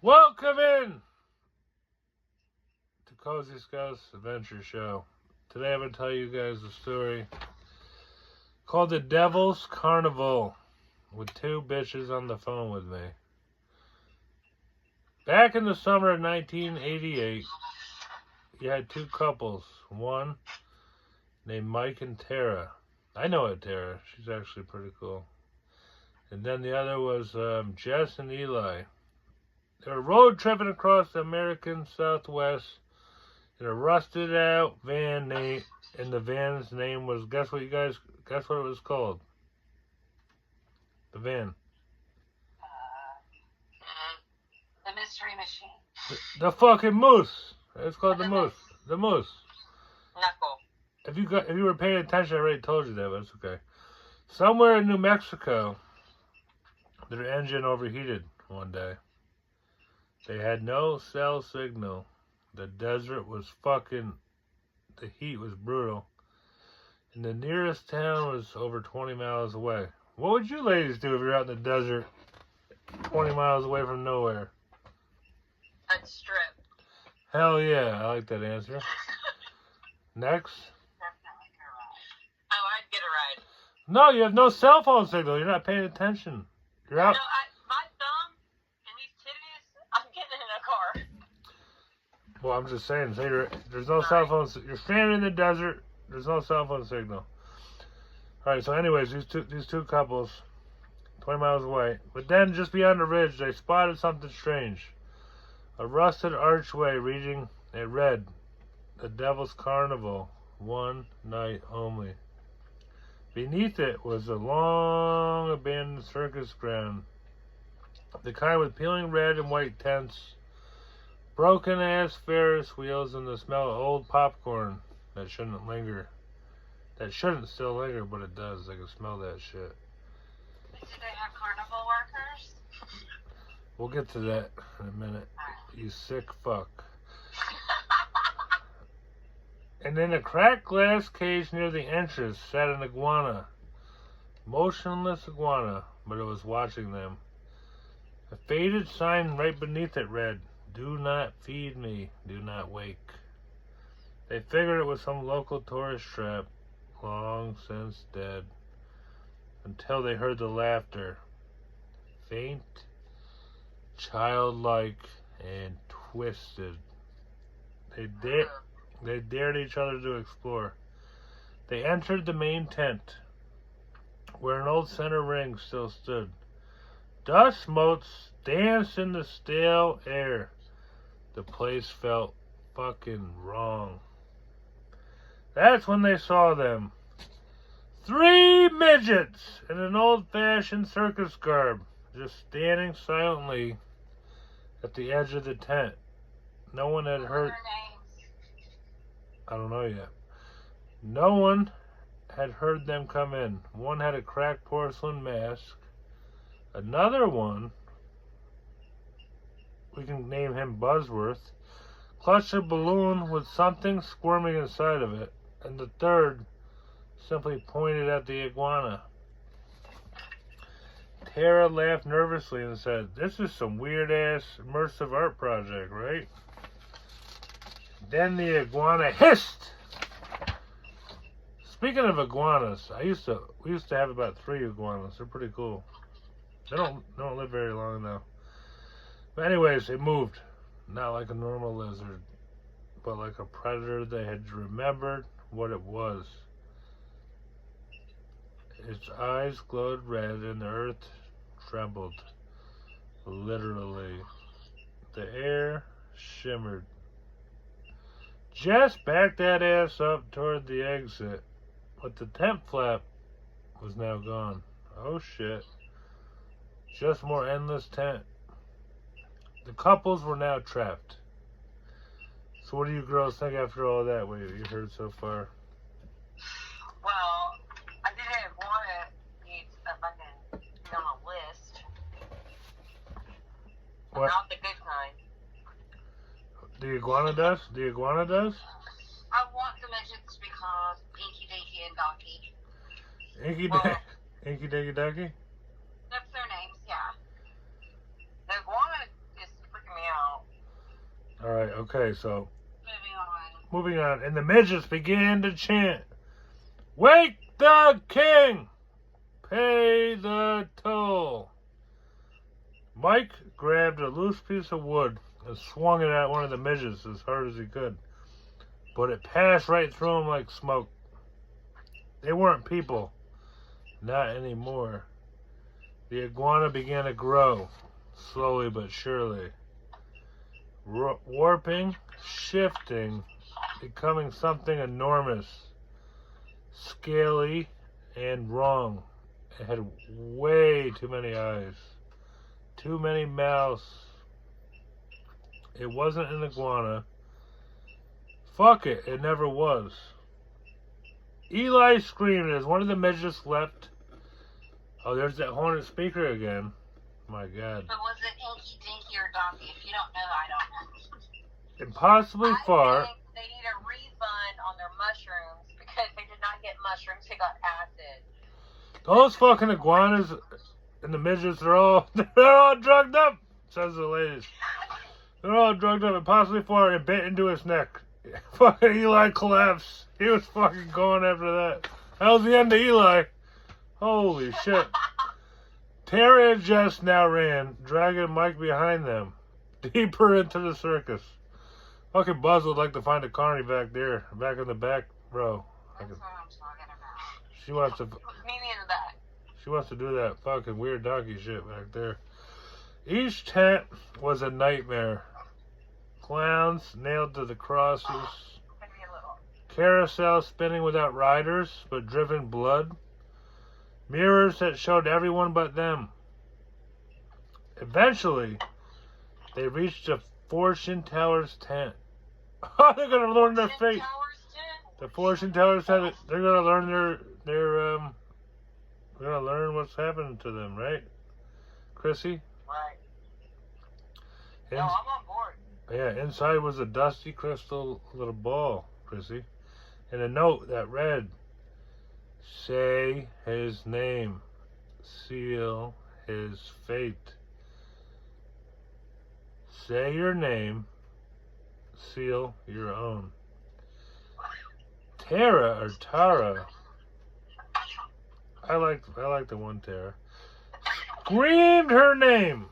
Welcome in to Cozy Scout's Adventure Show. Today I'm going to tell you guys a story called The Devil's Carnival with two bitches on the phone with me. Back in the summer of 1988, you had two couples. One named Mike and Tara. I know it, Tara. She's actually pretty cool. And then the other was Jess and Eli. They were road tripping across the American Southwest in a rusted out van name, and the van's name was, guess what it was called? The van. The Mystery Machine. The fucking Moose. It's called the Moose. The Moose. Knuckle. If you were paying attention, I already told you that, but it's okay. Somewhere in New Mexico, their engine overheated one day. They had no cell signal. The desert was the heat was brutal. And the nearest town was over 20 miles away. What would you ladies do if you're out in the desert 20 miles away from nowhere? I'd strip. Hell yeah, I like that answer. Next. Definitely get a ride. Oh, I'd get a ride. No, you have no cell phone signal. You're not paying attention. You're out. No, my thumb and these titties, I'm getting in a car. Well, I'm just saying, there's no cell phone. You're stranded in the desert. There's no cell phone signal. All right. So, anyways, these two couples, 20 miles away, but then just beyond the ridge, they spotted something strange. A rusted archway reading, it read, "The Devil's Carnival, one night only." Beneath it was a long abandoned circus ground, the kind with peeling red and white tents, broken ass Ferris wheels, and the smell of old popcorn that shouldn't linger. That shouldn't still linger, but it does. I can smell that shit. Did they have carnival workers? We'll get to that in a minute. You sick fuck. And in a cracked glass cage near the entrance sat an iguana. Motionless iguana, but it was watching them. A faded sign right beneath it read, "Do not feed me, do not wake." They figured it was some local tourist trap, long since dead, until they heard the laughter. Faint, childlike, and twisted. They dared each other to explore. They entered the main tent, where an old center ring still stood. Dust motes danced in the stale air. The place felt fucking wrong. That's when they saw them. 3 midgets in an old-fashioned circus garb, just standing silently at the edge of the tent. No one had heard... What are their names? I don't know yet. No one had heard them come in. One had a cracked porcelain mask. Another one, we can name him Buzzworth, clutched a balloon with something squirming inside of it. And the third simply pointed at the iguana. Tara laughed nervously and said, "This is some weird-ass immersive art project, right?" Then the iguana hissed. Speaking of iguanas, we used to have about 3 iguanas. They're pretty cool. They don't live very long though. But anyways, it moved. Not like a normal lizard, but like a predator that had remembered what it was. Its eyes glowed red and the earth trembled. Literally. The air shimmered. Jess backed that ass up toward the exit, but the tent flap was now gone. Oh shit. Just more endless tent. The couples were now trapped. So what do you girls think after all that, what you heard so far? Well, I didn't want to be a fucking on a list. What? Not the good kind. The iguana does? The iguana does? I want the midgets because Inky Dinky and Donkey. Inky Dinky Donkey? That's their names, yeah. The iguana is freaking me okay, so Moving on. moving on. And the midgets began to chant, "Wake the king! Pay the toll!" Mike grabbed a loose piece of wood and swung it at one of the midgets as hard as he could. But it passed right through him like smoke. They weren't people. Not anymore. The iguana began to grow, slowly but surely. Warping, shifting, becoming something enormous, scaly, and wrong. It had way too many eyes, too many mouths. It wasn't an iguana. Fuck it, it never was. Eli screamed as one of the midgets leapt. Oh, there's that haunted speaker again. My God. But was it Inky, Dinky, or Donkey? If you don't know, I don't know. Impossibly far. I think they need a refund on their mushrooms because they did not get mushrooms, they got acid. Those fucking iguanas and the midgets they're all drugged up, says the ladies. They're all drugged up. Impossibly far and bit into his neck. Fucking Eli collapsed. He was fucking going after that. That was the end of Eli. Holy shit. Tara and Jess now ran, dragging Mike behind them, deeper into the circus. Fucking Buzz would like to find a carny back there, back in the back row. That's what I'm talking about. She wants to. Meet me in the back. She wants to do that fucking weird donkey shit back there. Each tent was a nightmare. Clowns nailed to the crosses. Maybe a little. Carousel spinning without riders, but driven blood. Mirrors that showed everyone but them. Eventually, they reached a fortune teller's tent. Oh, they're gonna learn their fate. The fortune tellers said that they're gonna learn they're gonna learn what's happening to them, right, Chrissy? Right. No, I'm on board. Yeah, inside was a dusty crystal little ball, Chrissy, and a note that read, "Say his name, seal his fate." Say your name, seal your own. Tara or Tara. I like the one Tara. Screamed her name.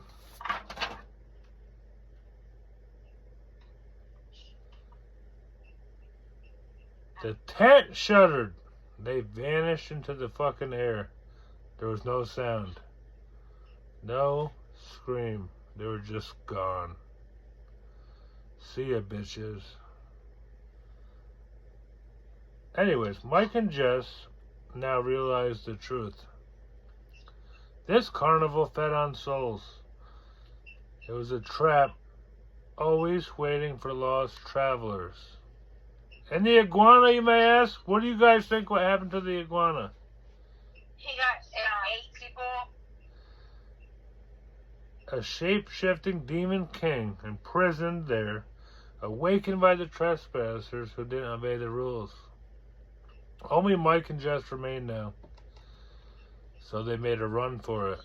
The tent shuddered. They vanished into the fucking air. There was no sound. No scream. They were just gone. See ya, bitches. Anyways, Mike and Jess now realize the truth. This carnival fed on souls. It was a trap, always waiting for lost travelers. And the iguana, you may ask? What do you guys think what happened to the iguana? He got 8 people. A shape-shifting demon king imprisoned there, awakened by the trespassers who didn't obey the rules. Only Mike and Jess remained now, so they made a run for it.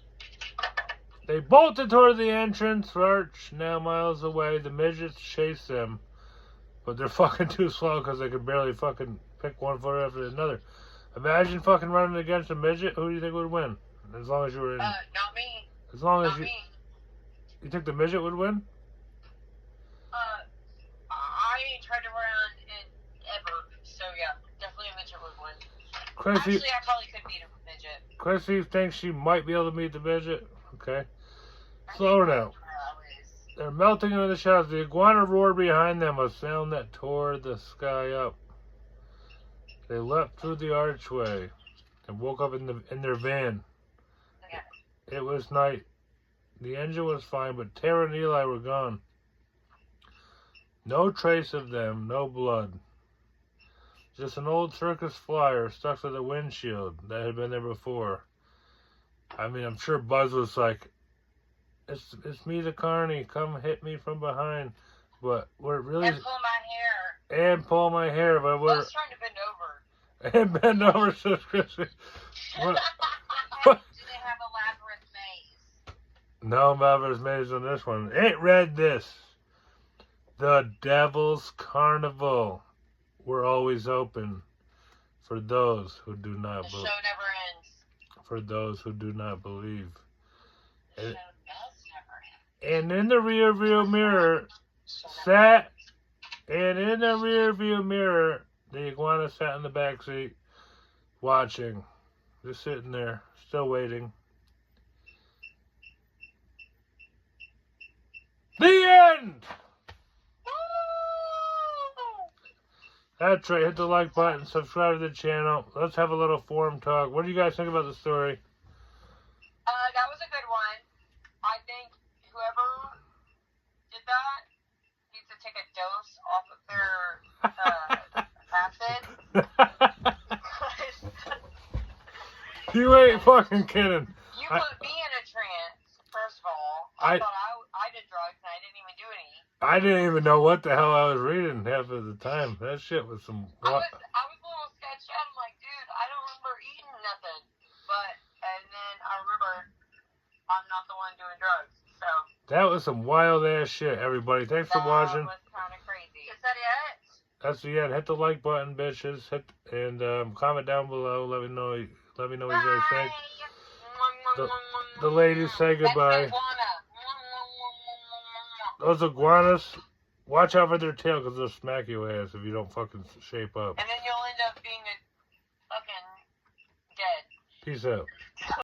They bolted toward the entrance arch, now miles away. The midgets chased them, but they're fucking too slow because they could barely fucking pick one foot after another. Imagine fucking running against a midget. Who do you think would win? As long as you were in... Not me. As long as Not you... me. You think the midget would win? I ain't tried to run in ever, so yeah, definitely a midget would win. Chrissy, Actually, I probably could beat a midget. Chrissy thinks she might be able to meet the midget. Okay. Slow her down. They're melting into the shadows. The iguana roared behind them, a sound that tore the sky up. They leapt through the archway and woke up in their van. Yeah. It was night. The engine was fine, but Tara and Eli were gone. No trace of them, no blood. Just an old circus flyer stuck to the windshield that had been there before. I mean, I'm sure Buzz was like, it's me, the carny. Come hit me from behind. But what it really... And pull my hair. And pull my hair. But what... I was trying to bend over. And bend over, says Chrissy. What? Do they have a labyrinth maze? No Labyrinth maze on this one. It read this. The Devil's Carnival. We're always open for those who do not The show believe. never ends. For those who do not believe. The show And, does never end. and in the rear view mirror sat, and in the rear view mirror, the iguana sat in the back seat, watching, just sitting there, still waiting. The end. That's right. Hit the like button, subscribe to the channel. Let's have a little forum talk. What do you guys think about the story? That was a good one. I think whoever did that needs to take a dose off of their acid. You ain't fucking kidding. You put me in a trance, first of all. I thought I did drugs and I didn't even do any. I didn't even know what the hell I was reading half of the time. That shit was some... I was a little sketched out. I'm like, dude, I don't remember eating nothing. And then I remembered I'm not the one doing drugs. So That was some wild ass shit, everybody. Thanks for watching. That was kind of crazy. Is that it? That's the end. Hit the like button, bitches. Comment down below. Let me know what you guys think. The ladies say goodbye. Those iguanas, watch out for their tail because they'll smack your ass if you don't fucking shape up. And then you'll end up being a fucking dead. Peace out.